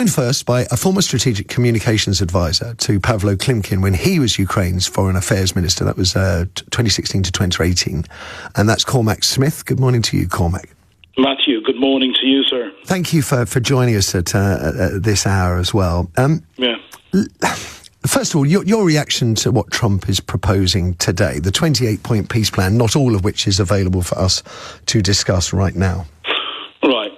First by a former strategic communications advisor to Pavlo Klimkin when he was Ukraine's foreign affairs minister. That was 2016 to 2018. And that's Cormac Smith. Good morning to you, Cormac. Matthew, good morning to you, sir. Thank you for joining us at this hour as well. First of all, your reaction to what Trump is proposing today, the 28-point peace plan, not all of which is available for us to discuss right now. Right.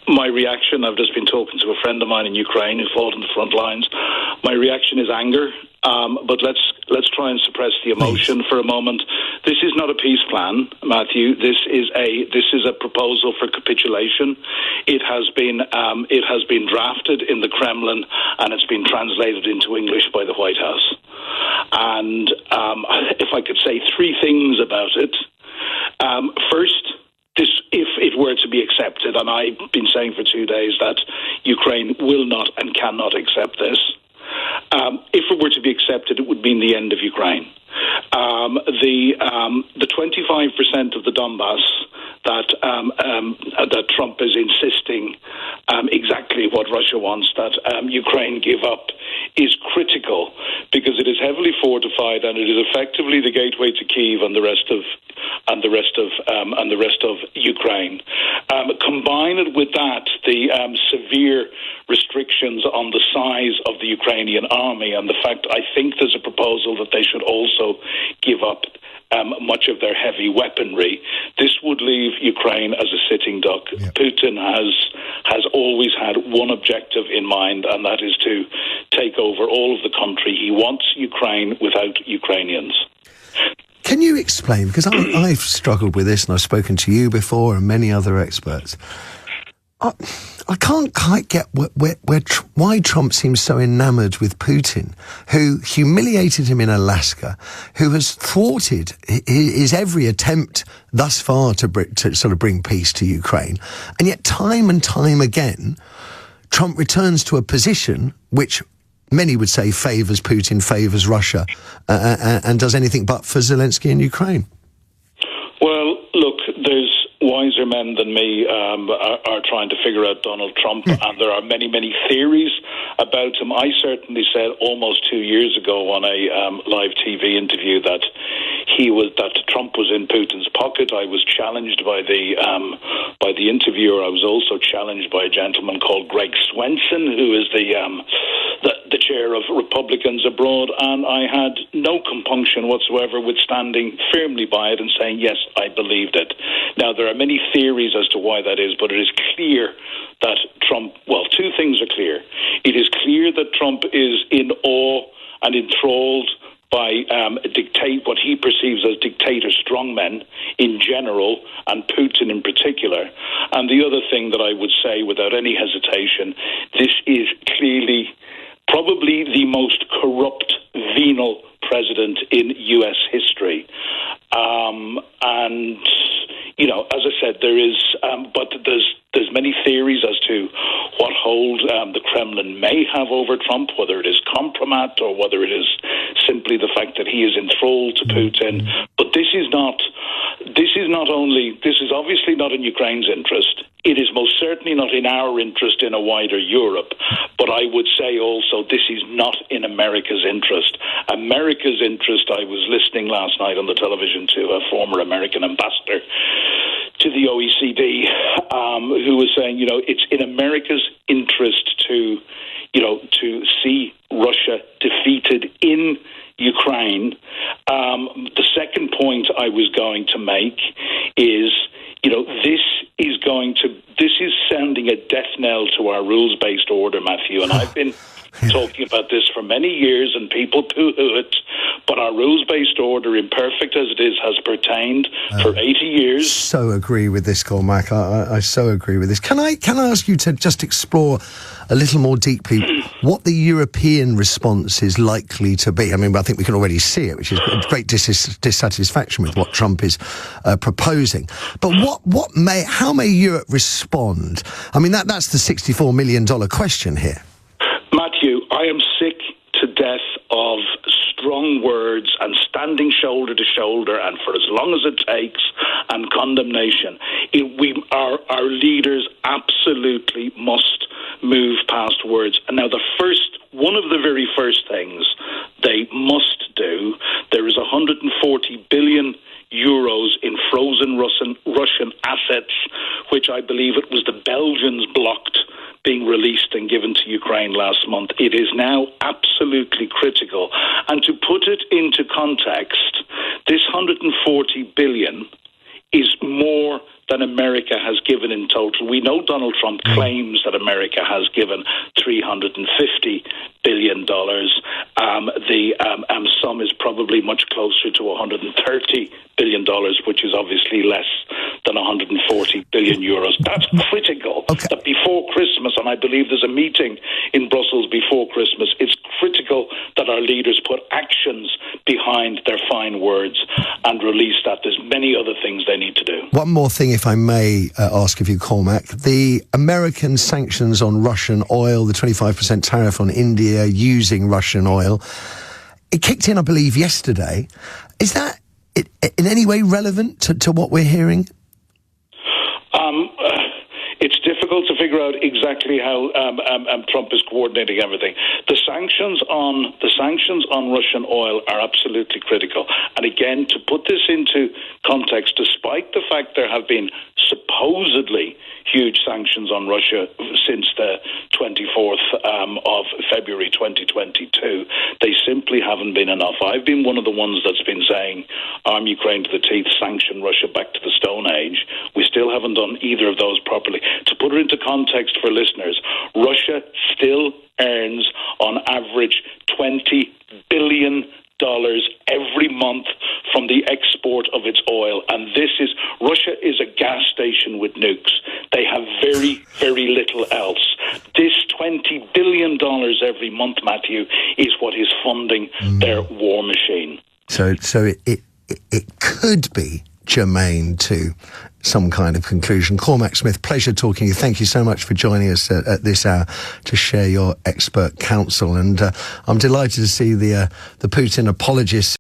My reaction, I've just been talking to a friend of mine in Ukraine who fought on the front lines. My reaction is anger, but let's try and suppress the emotion for a moment. This is not a peace plan, Matthew. This is a proposal for capitulation. It has been drafted in the Kremlin and it's been translated into English by the White House. And if I could say three things about it, first. If it were to be accepted, and I've been saying for 2 days that Ukraine will not and cannot accept this, if it were to be accepted, it would mean the end of Ukraine. The 25% of the Donbass that Trump is insisting exactly what Russia wants that Ukraine give up is critical because it is heavily fortified and it is effectively the gateway to Kyiv and the rest of Ukraine. Combine it with that, the severe restrictions on the size of the Ukrainian army and the fact I think there's a proposal that they should also give up much of their heavy weaponry. This would leave Ukraine as a sitting duck. Yep. Putin has always had one objective in mind, and that is to take over all of the country. He wants Ukraine without Ukrainians. Can you explain, because I've struggled with this and I've spoken to you before and many other experts. I can't quite get why Trump seems so enamoured with Putin, who humiliated him in Alaska, who has thwarted his every attempt thus far to sort of bring peace to Ukraine. And yet time and time again, Trump returns to a position which many would say favours Putin, favours Russia, and does anything but for Zelensky and Ukraine. Well, look, there's wiser men than me are trying to figure out Donald Trump, and there are many, many theories about him. I certainly said almost 2 years ago on a live TV interview that Trump was in Putin's pocket. I was challenged by the interviewer. I was also challenged by a gentleman called Greg Swenson, who is the chair of Republicans abroad, and I had no compunction whatsoever with standing firmly by it and saying, yes, I believed it. Now, there are many theories as to why that is, but it is clear that Trump, well, two things are clear. It is clear that Trump is in awe and enthralled by what he perceives as dictator strongmen in general, and Putin in particular. And the other thing that I would say without any hesitation, this is clearly probably the most corrupt, venal president in U.S. history. And, you know, as I said, there's many theories as to what hold the Kremlin may have over Trump, whether it is compromat or whether it is simply the fact that he is enthralled to Putin. But this is obviously not in Ukraine's interest. It is most certainly not in our interest in a wider Europe. But I would say also this is not in America's interest. America's interest, I was listening last night on the television to a former American ambassador to the OECD, who was saying, you know, it's in America's interest to see Russia defeated in Ukraine. The second point I was going to make is, you know, this is sending a death knell to our rules-based order, Matthew, and I've been talking about this for many years, and people poo-hoo it, but our rules-based order, imperfect as it is, has pertained for 80 years. So agree with this, Cormac. I so agree with this. Can I ask you to just explore a little more deeply what the European response is likely to be? I mean, I think we can already see it, which is great dissatisfaction with what Trump is proposing. But how may Europe respond? I mean, that's the $64 million question here. Matthew, I am sick to death of strong words and standing shoulder to shoulder and for as long as it takes and condemnation. Our leaders absolutely must move past words. And now one of the very first things they must do, there is 140 billion euros in frozen Russian assets, which I believe it was the Belgians blocked being released and given to Ukraine last month. It is now absolutely critical. And to put it into context, this 140 billion is more than America has given in total. We know Donald Trump claims that America has given $350 billion. The sum is probably much closer to $130 billion, which is obviously less than 140 billion euros. That's critical. Okay. That before Christmas, and I believe there's a meeting in Brussels before Christmas, it's critical that our leaders put actions behind their fine words and release that. There's many other things they need to do. One more thing, if I may ask of you, Cormac. The American sanctions on Russian oil, the 25% tariff on India using Russian oil, it kicked in, I believe, yesterday. Is that in any way relevant to what we're hearing? It's difficult to figure out exactly how Trump is coordinating everything. The sanctions on Russian oil are absolutely critical. And again, to put this into context, despite the fact there have been supposedly huge sanctions on Russia since the 24th of February 2022, they simply haven't been enough. I've been one of the ones that's been saying, arm Ukraine to the teeth, sanction Russia back to the Stone Age. We still haven't done either of those properly. To put it into context for listeners, Russia still earns on average $20 billion every month from the export of its oil. And Russia is a gas station with nukes. They have very, very little else. This $20 billion every month, Matthew, is what is funding their war machine. So it could be germane to some kind of conclusion. Cormac Smith, pleasure talking to you. Thank you so much for joining us at this hour to share your expert counsel. And I'm delighted to see the Putin apologists